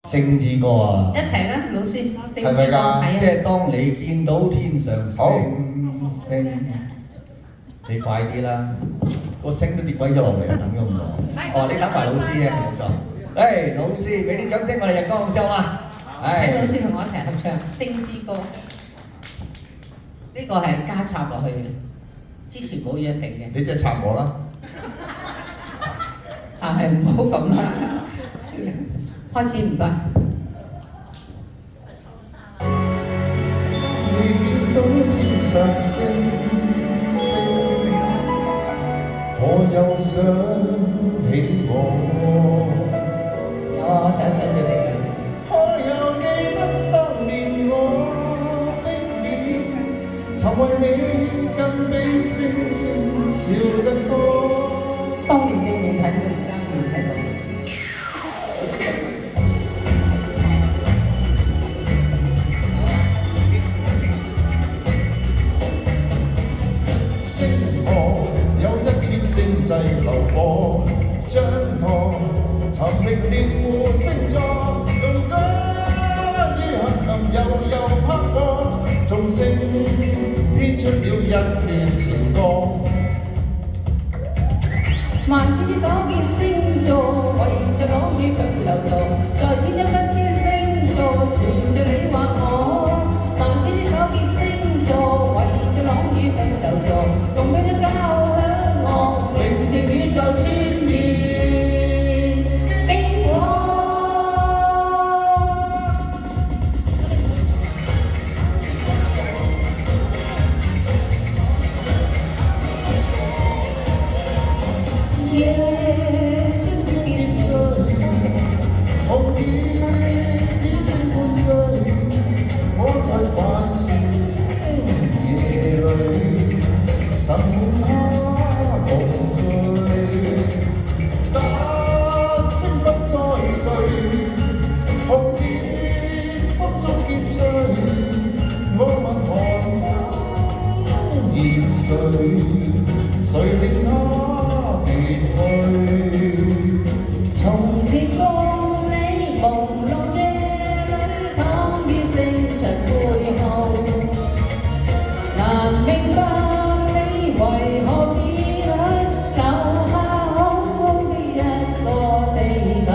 星之歌啊！一齊啦，老師，星之歌係咪㗎？係啊！即係當你見到天上星星，你快啲啦！個星都跌鬼咗落嚟，等咗咁耐。哦，你等埋老師啫，冇錯。誒，老師，俾啲掌聲我哋日光笑嘛！請老師同我一齊合唱《星之歌》，呢個係加插落去嘅，之前冇約定嘅。你即係插我啦！但係唔好咁啦，開始唔該。你見到天上星星，我又想起我。有啊，我想住你嘅。可有記得當年我的臉，曾為你更比星星笑得多。當年你未睇到，而家未睇到。星河有一天星際流火，張狂尋覓獵戶星座，用歌於黑暗悠拍過，眾星編出了一段情歌。萬千的多結星座，圍着朗月分流座，在千一分嘅星座，傳着你或我。萬千的多結星座，圍着朗月分流座，共鳴一交響樂，寧靜宇宙穿越經過。星星結聚，紅葉星伴隨，我在繁星夜裏，神他共醉，但星不再聚，紅葉風中結聚，我問寒風熱誰，誰令他別去？從前共你朦朧夜裏，躺於星塵背後，難明白你為何只許留下空空的一個地球。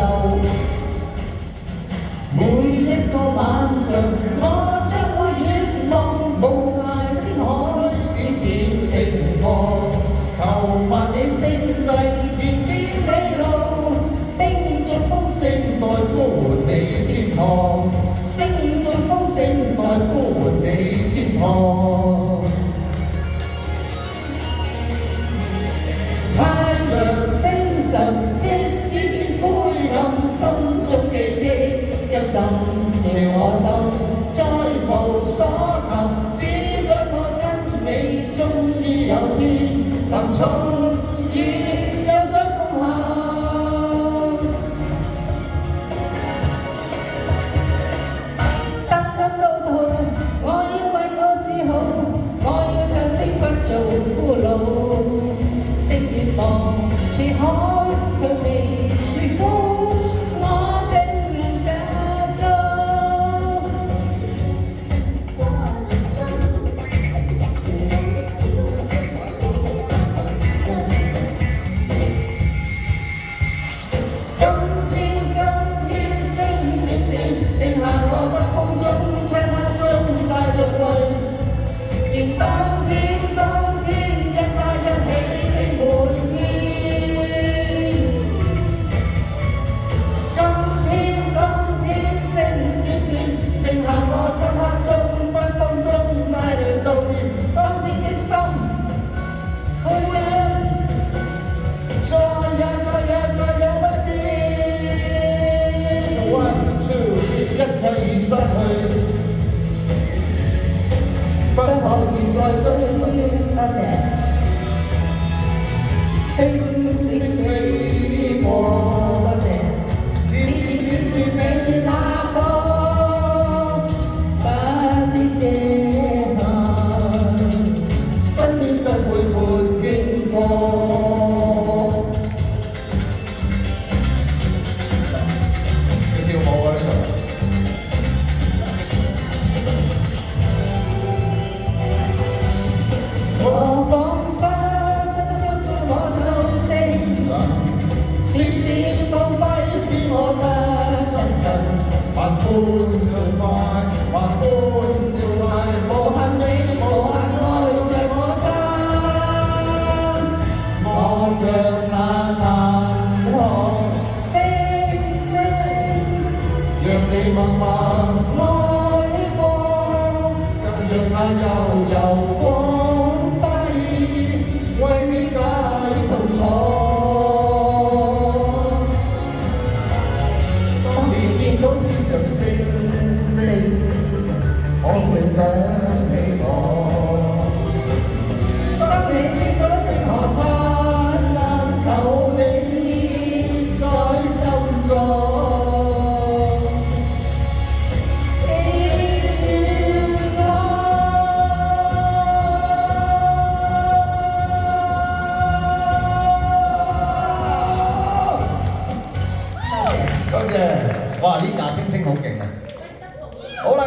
每一個晚上，我將會遠望無涯星海，點點星光，求萬里星際，願見你路。冰中風聲代呼喚你千趟，冰中風聲代呼喚你千趟。太陽星辰，即使變灰暗，心中記憶一滲住我心，再無所求，只想我跟你終於有天能重遇又再共行。踏上路途，我要為我自豪，我要將星不做俘虜。星月望似海，卻未樹高，我定要找到。過程中，人的消息你在我心。今天星閃閃，剩下我北風中，漆黑中帶着淚。願當天一家一起你每天。今天星閃閃，剩下我漆黑中北風中帶着悼念。當天的心，每日再也不見。One two，一切已失去，不可以再萬般暢快，萬般笑態，無限美，無限愛在我心。我像那銀河星星，讓你默默愛過，更讓那悠悠光輝為你解痛楚。當你見到天上星星，可會想起我？當你見到星河燦爛，求你在心中記住我。多謝。哇！呢紮星星好勁啊！好啦。